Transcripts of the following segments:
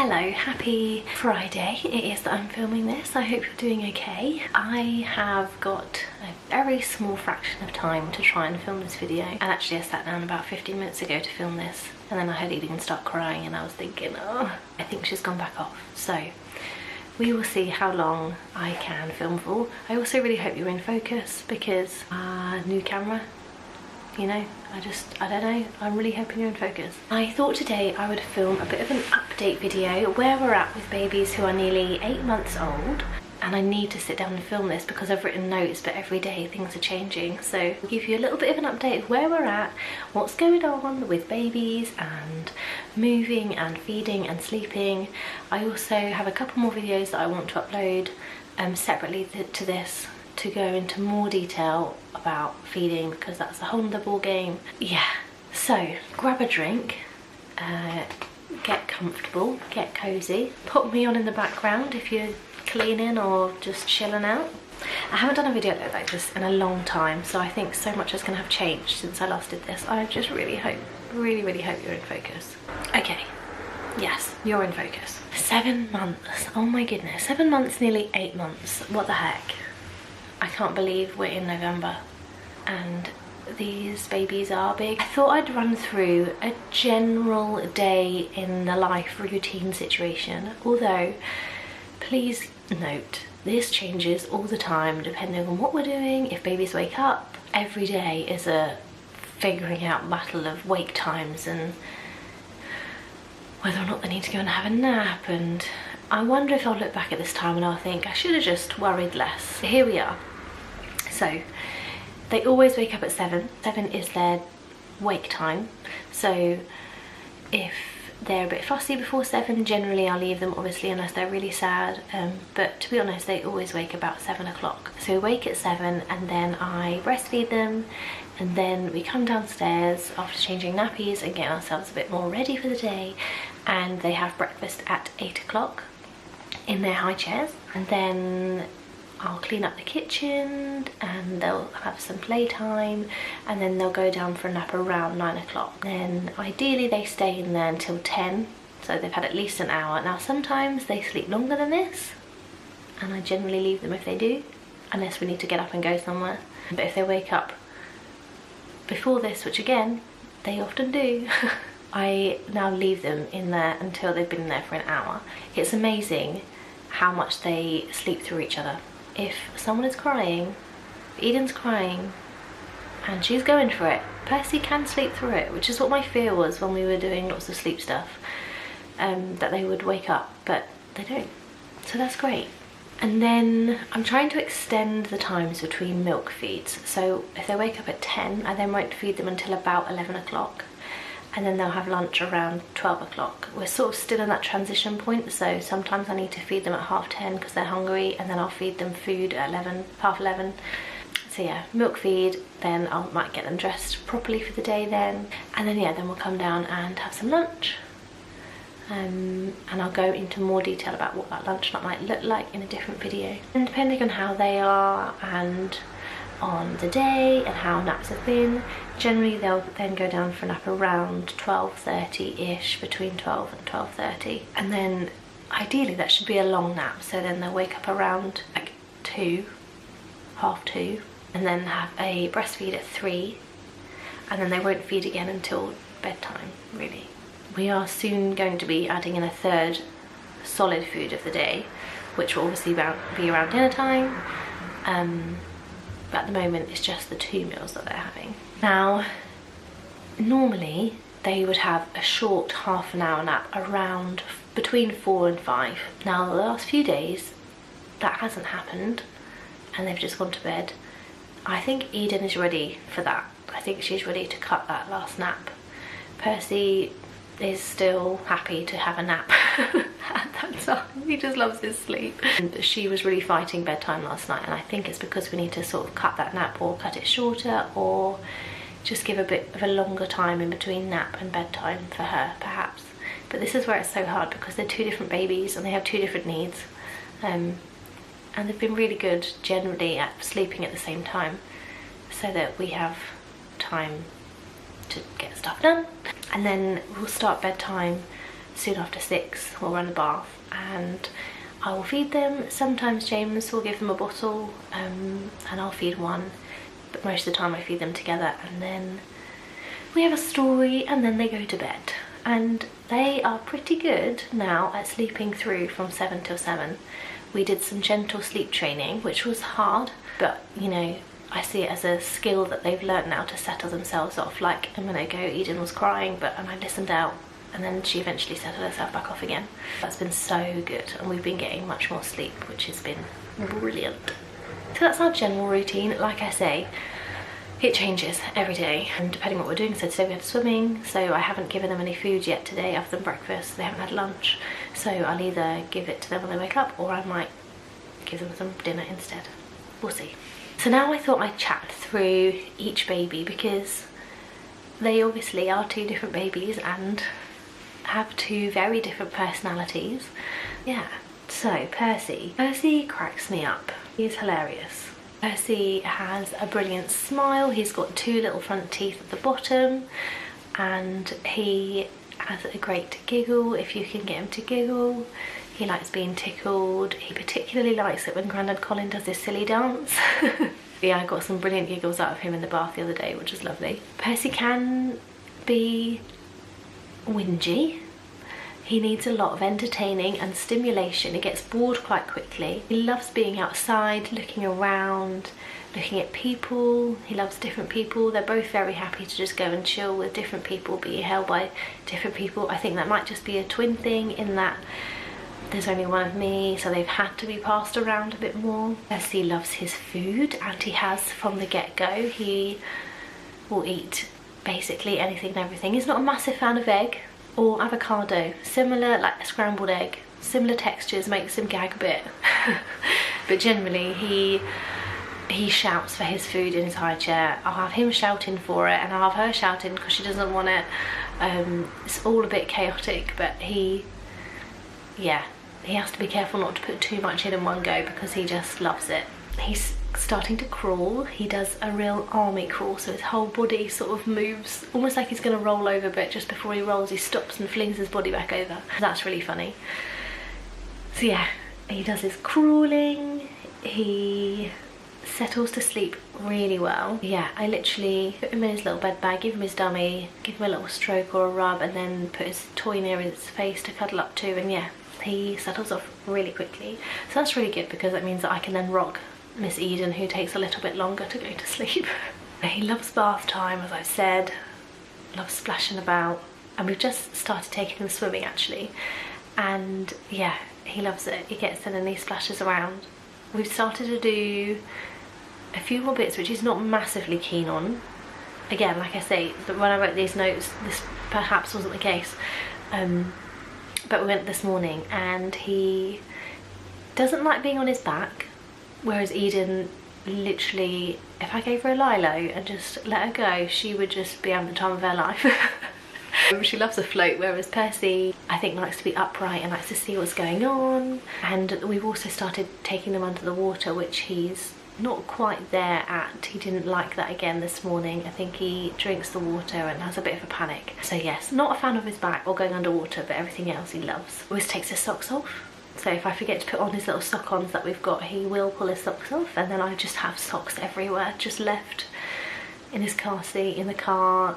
Hello, happy Friday. It is that I'm filming this. I hope you're doing okay. I have got a very small fraction of time to try and film this video, and actually I sat down about 15 minutes ago to film this, and then I heard Eden start crying and I was thinking, oh, I think she's gone back off. So we will see how long I can film for. I also really hope you're in focus because new camera, you know, I don't know, I'm really hoping you're in focus. I thought today I would film a bit of an update video where we're at with babies who are nearly 8 months old, and I need to sit down and film this because I've written notes, but every day things are changing. So I'll give you a little bit of an update of where we're at, what's going on with babies and moving and feeding and sleeping. I also have a couple more videos that I want to upload separately to this, to go into more detail about feeding, because that's the whole other ball game. Yeah, so grab a drink, get comfortable, get cozy, put me on in the background if you're cleaning or just chilling out. I haven't done a video like this in a long time, so I think so much is going to have changed since I last did this. I just really hope, really hope you're in focus. Okay, yes, you're in focus. 7 months, oh my goodness, 7 months, nearly 8 months, what the heck. I can't believe we're in November and these babies are big. I thought I'd run through a general day in the life routine situation, although please note this changes all the time depending on what we're doing. If babies wake up, every day is a figuring out battle of wake times and whether or not they need to go and have a nap, and I wonder if I'll look back at this time and I'll think I should have just worried less. Here we are. So they always wake up at 7. 7 is their wake time. So if they're a bit fussy before 7, generally I'll leave them, obviously, unless they're really sad. But to be honest, they always wake about 7 o'clock. So we wake at 7 and then I breastfeed them, and then we come downstairs after changing nappies and getting ourselves a bit more ready for the day, and they have breakfast at 8 o'clock in their high chairs, and then I'll clean up the kitchen and they'll have some playtime, and then they'll go down for a nap around 9 o'clock. Then ideally they stay in there until 10, so they've had at least an hour. Now sometimes they sleep longer than this, and I generally leave them if they do, unless we need to get up and go somewhere. But if they wake up before this, which again, they often do, I now leave them in there until they've been in there for an hour. It's amazing how much they sleep through each other. If someone is crying, if Eden's crying and she's going for it, Percy can sleep through it, which is what my fear was when we were doing lots of sleep stuff, that they would wake up, but they don't. So that's great. And then I'm trying to extend the times between milk feeds. So if they wake up at 10, I then won't feed them until about 11 o'clock. And then they'll have lunch around 12 o'clock. We're sort of still in that transition point, so sometimes I need to feed them at 10:30 because they're hungry, and then I'll feed them food at 11, half 11. So yeah, milk feed, then I might get them dressed properly for the day then, and then yeah, then we'll come down and have some lunch. And I'll go into more detail about what that lunch might look like in a different video. And depending on how they are and on the day and how naps have been, generally they'll then go down for a nap around 12:30ish, between 12 and 12:30, and then ideally that should be a long nap, so then they'll wake up around like 2, half 2, and then have a breastfeed at 3, and then they won't feed again until bedtime, really. We are soon going to be adding in a third solid food of the day, which will obviously be around dinner time. But at the moment it's just the 2 meals that they're having. Now, normally they would have a short half an hour nap around between 4 and 5. Now the last few days that hasn't happened and they've just gone to bed. I think Eden is ready for that. I think she's ready to cut that last nap. Percy is still happy to have a nap at that time. He just loves his sleep. And she was really fighting bedtime last night, and I think it's because we need to sort of cut that nap, or cut it shorter, or just give a bit of a longer time in between nap and bedtime for her, perhaps. But this is where it's so hard because they're 2 different babies and they have 2 different needs. And they've been really good generally at sleeping at the same time, so that we have time to get stuff done. And then we'll start bedtime soon after 6 we'll run the bath and I will feed them. Sometimes James will give them a bottle and I'll feed one, but most of the time I feed them together, and then we have a story and then they go to bed. And they are pretty good now at sleeping through from 7 till 7. We did some gentle sleep training, which was hard, but you know, I see it as a skill that they've learnt now to settle themselves off. Like a minute ago, Eden was crying, and I listened out, and then she eventually settled herself back off again. That's been so good, and we've been getting much more sleep, which has been brilliant. So that's our general routine. Like I say, it changes every day and depending on what we're doing. So today we had swimming, so I haven't given them any food yet today other than breakfast. They haven't had lunch, so I'll either give it to them when they wake up or I might give them some dinner instead. We'll see. So now I thought I'd chat through each baby because they obviously are 2 different babies and have 2 very different personalities. Yeah, so Percy cracks me up. He's hilarious. Percy has a brilliant smile. He's got 2 little front teeth at the bottom and he has a great giggle if you can get him to giggle. He likes being tickled. He particularly likes it when Grandad Colin does this silly dance. Yeah, I got some brilliant giggles out of him in the bath the other day, which was lovely. Percy can be whingy. He needs a lot of entertaining and stimulation. He gets bored quite quickly. He loves being outside, looking around, looking at people. He loves different people. They're both very happy to just go and chill with different people, be held by different people. I think that might just be a twin thing in that there's only one of me, so they've had to be passed around a bit more. Percy loves his food, and he has from the get-go. He will eat basically anything and everything. He's not a massive fan of egg or avocado. Similar, like a scrambled egg, similar textures makes him gag a bit. But generally he shouts for his food in his high chair. I'll have him shouting for it and I'll have her shouting because she doesn't want it. It's all a bit chaotic, but he has to be careful not to put too much in one go because he just loves it. He's starting to crawl. He does a real army crawl, so his whole body sort of moves almost like he's going to roll over, but just before he rolls he stops and flings his body back over. That's really funny. So yeah, he does his crawling. He settles to sleep really well. Yeah, I literally put him in his little bed bag, give him his dummy, give him a little stroke or a rub, and then put his toy near his face to cuddle up to, and yeah, he settles off really quickly. So that's really good because that means that I can then rock Miss Eden, who takes a little bit longer to go to sleep. He loves bath time, as I've said, loves splashing about, and we've just started taking him swimming actually, and yeah, he loves it. He gets in and he splashes around. We've started to do a few more bits which he's not massively keen on. Again, like I say, when I wrote these notes this perhaps wasn't the case, but we went this morning and he doesn't like being on his back, whereas Eden, literally, if I gave her a Lilo and just let her go, she would just be having the time of her life. She loves a float, whereas Percy, I think, likes to be upright and likes to see what's going on. And we've also started taking them under the water, which he's not quite there at. He didn't like that again this morning. I think he drinks the water and has a bit of a panic. So yes, not a fan of his back or going underwater, but everything else he loves. Always takes his socks off. So if I forget to put on his little sock-ons that we've got, he will pull his socks off, and then I just have socks everywhere, just left in his car seat, in the car,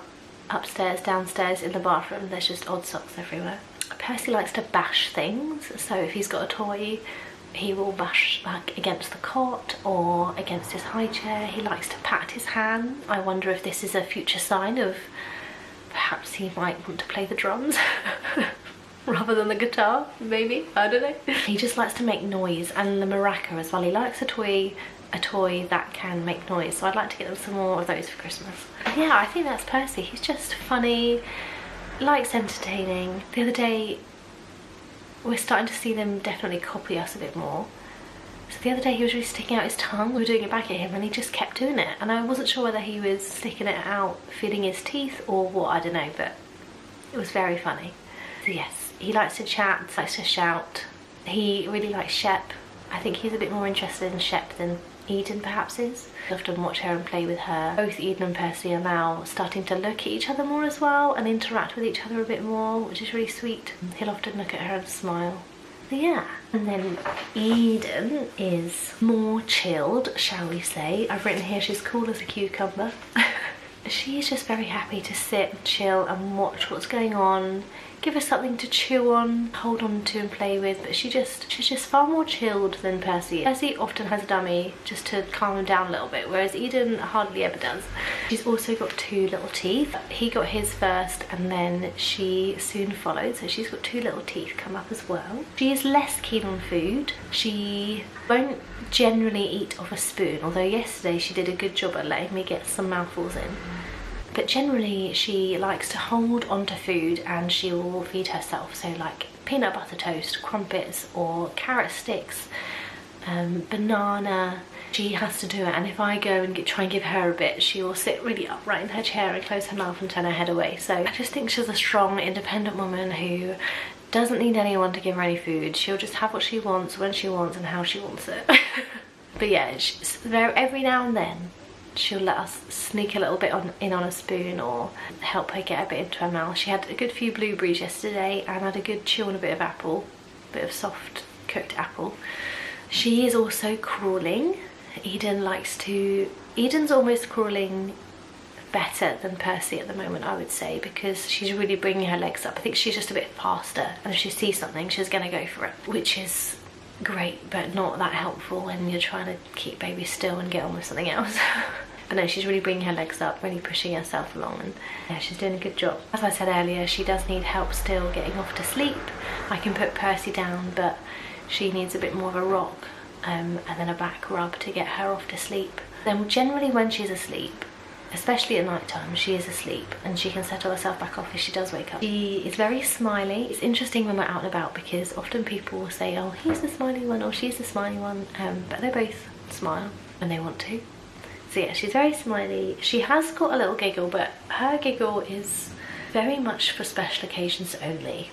upstairs, downstairs, in the bathroom. There's just odd socks everywhere. Percy likes to bash things, so if he's got a toy, he will bash like against the cot or against his high chair. He likes to pat his hand. I wonder if this is a future sign of perhaps he might want to play the drums. Rather than the guitar, maybe, I don't know. He just likes to make noise, and the maraca as well. He likes a toy that can make noise, so I'd like to get them some more of those for Christmas. Yeah, I think that's Percy. He's just funny, likes entertaining. The other day, we're starting to see them definitely copy us a bit more. So the other day he was really sticking out his tongue. We were doing it back at him and he just kept doing it, and I wasn't sure whether he was sticking it out, feeling his teeth or what, I don't know, but it was very funny. So yes. He likes to chat, likes to shout. He really likes Shep. I think he's a bit more interested in Shep than Eden perhaps is. I often watch her and play with her. Both Eden and Percy are now starting to look at each other more as well and interact with each other a bit more, which is really sweet. He'll often look at her and smile. But yeah, and then Eden is more chilled, shall we say. I've written here she's cool as a cucumber. She's just very happy to sit and chill and watch what's going on, give her something to chew on, hold on to and play with, but she's just far more chilled than Percy. Percy often has a dummy just to calm him down a little bit, whereas Eden hardly ever does. She's also got 2 little teeth. He got his first and then she soon followed, so she's got 2 little teeth come up as well. She is less keen on food. She won't generally eat off a spoon, although yesterday she did a good job at letting me get some mouthfuls in. But generally she likes to hold onto food and she will feed herself, so like peanut butter toast, crumpets or carrot sticks, banana. She has to do it, and if I go and try and give her a bit, she will sit really upright in her chair and close her mouth and turn her head away. So I just think she's a strong, independent woman who doesn't need anyone to give her any food. She'll just have what she wants, when she wants and how she wants it. But yeah, every now and then she'll let us sneak a little bit in on a spoon or help her get a bit into her mouth. She had a good few blueberries yesterday and had a good chew on a bit of apple, a bit of soft cooked apple. She is also crawling. Eden's almost crawling better than Percy at the moment, I would say, because she's really bringing her legs up. I think she's just a bit faster, and if she sees something she's gonna go for it, which is great but not that helpful when you're trying to keep baby still and get on with something else. But no, she's really bringing her legs up, really pushing herself along, and yeah, she's doing a good job. As I said earlier, she does need help still getting off to sleep. I can put Percy down, but she needs a bit more of a rock and then a back rub to get her off to sleep. Then generally when she's asleep, especially at night time, she is asleep and she can settle herself back off if she does wake up. She is very smiley. It's interesting when we're out and about because often people will say, oh, he's the smiley one or she's the smiley one, but they both smile when they want to. So yeah, she's very smiley. She has got a little giggle, but her giggle is very much for special occasions only.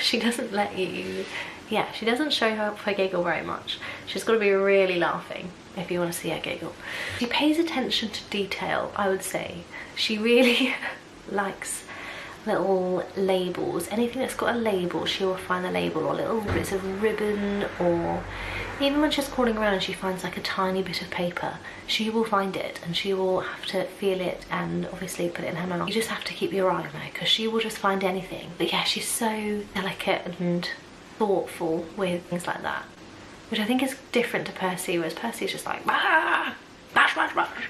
She doesn't let you, yeah, she doesn't show her giggle very much. She's got to be really laughing if you want to see her giggle. She pays attention to detail, I would say. She really likes little labels. Anything that's got a label, she will find the label, or little bits of ribbon, or even when she's crawling around and she finds like a tiny bit of paper, she will find it and she will have to feel it and obviously put it in her mouth. You just have to keep your eye on her because she will just find anything. But yeah, she's so delicate and thoughtful with things like that, which I think is different to Percy, whereas Percy's just like, bah, bash, bash, bash.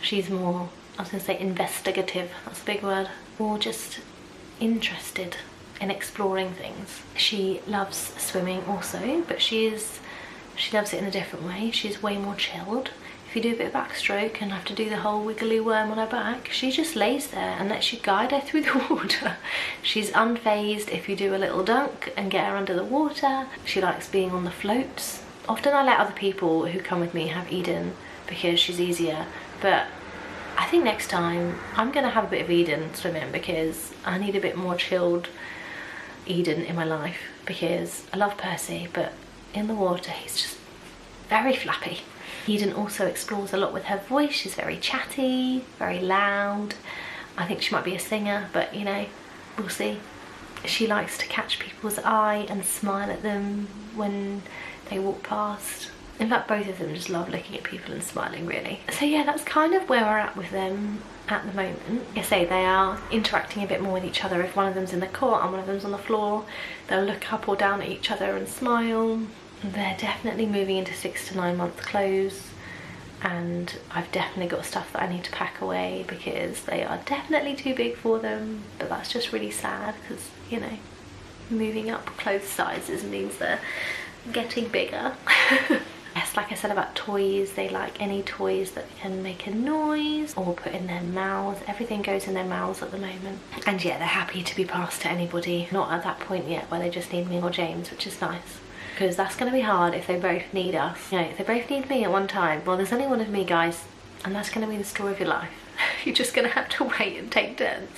She's more, I was going to say investigative, that's a big word, or just interested in exploring things. She loves swimming also, but she loves it in a different way. She's way more chilled. If you do a bit of backstroke and have to do the whole wiggly worm on her back, she just lays there and lets you guide her through the water. She's unfazed if you do a little dunk and get her under the water. She likes being on the floats. Often I let other people who come with me have Eden because she's easier, but I think next time I'm gonna have a bit of Eden swimming because I need a bit more chilled Eden in my life, because I love Percy, but in the water he's just very flappy. Eden also explores a lot with her voice. She's very chatty, very loud. I think she might be a singer, but you know, we'll see. She likes to catch people's eye and smile at them when they walk past. In fact, both of them just love looking at people and smiling, really. So yeah, that's kind of where we're at with them at the moment. Like I say, they are interacting a bit more with each other. If one of them's in the cot and one of them's on the floor, they'll look up or down at each other and smile. They're definitely moving into 6 to 9 month clothes, and I've definitely got stuff that I need to pack away because they are definitely too big for them, but that's just really sad because, you know, moving up clothes sizes means they're getting bigger. Yes, like I said about toys, they like any toys that can make a noise or put in their mouths. Everything goes in their mouths at the moment. And yeah, they're happy to be passed to anybody. Not at that point yet where they just need me or James, which is nice. Because that's going to be hard if they both need us. You know, if they both need me at one time, well, there's only one of me, guys, and that's going to be the story of your life. You're just going to have to wait and take turns.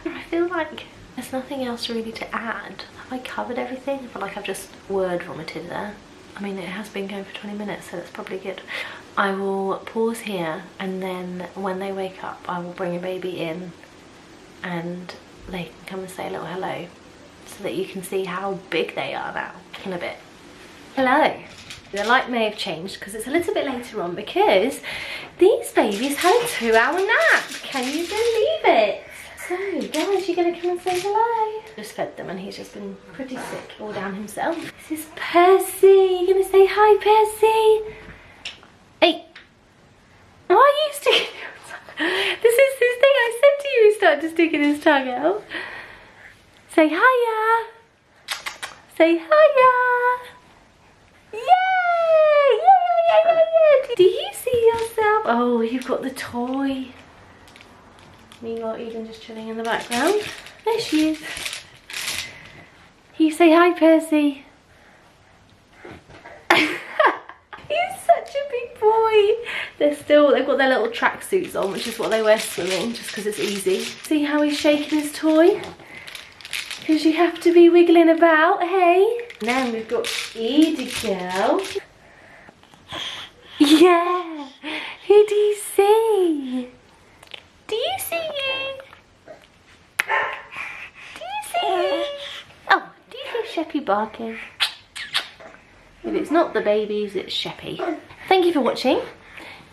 I feel like there's nothing else really to add. Have I covered everything? I feel like I've just word vomited there. I mean, it has been going for 20 minutes, so that's probably good. I will pause here, and then when they wake up, I will bring a baby in and they can come and say a little hello so that you can see how big they are now in a bit. Hello. The light may have changed because it's a little bit later on because these babies had a 2-hour nap. Can you believe it? So, guys, you're going to come and say hello. Just fed them and he's just been pretty sick all down himself. This is Percy. You're going to say hi, Percy. Hey. Why are you sticking your tongue? This is this thing I said to you. He started sticking his tongue out. Say hiya. Say hiya. Yay! Yay! Do you see yourself? Oh, you've got the toy. Meanwhile, Eden just chilling in the background. There she is. You say hi, Percy. He's such a big boy. They've got their little tracksuits on, which is what they wear swimming, just because it's easy. See how he's shaking his toy? Because you have to be wiggling about, hey? Then we've got Edie girl. Yeah. Who do you see? Do you see you? Do you see you? Oh, do you hear Sheppy barking? If it's not the babies, it's Sheppy. Thank you for watching.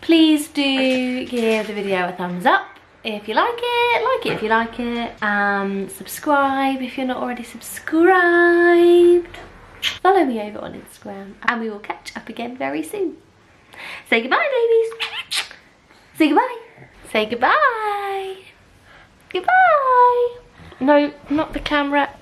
Please do give the video a thumbs up if you like it if you like it, subscribe if you're not already subscribed. Follow me over on Instagram and we will catch up again very soon. Say goodbye, babies. Say goodbye. Say goodbye. Goodbye. No, not the camera.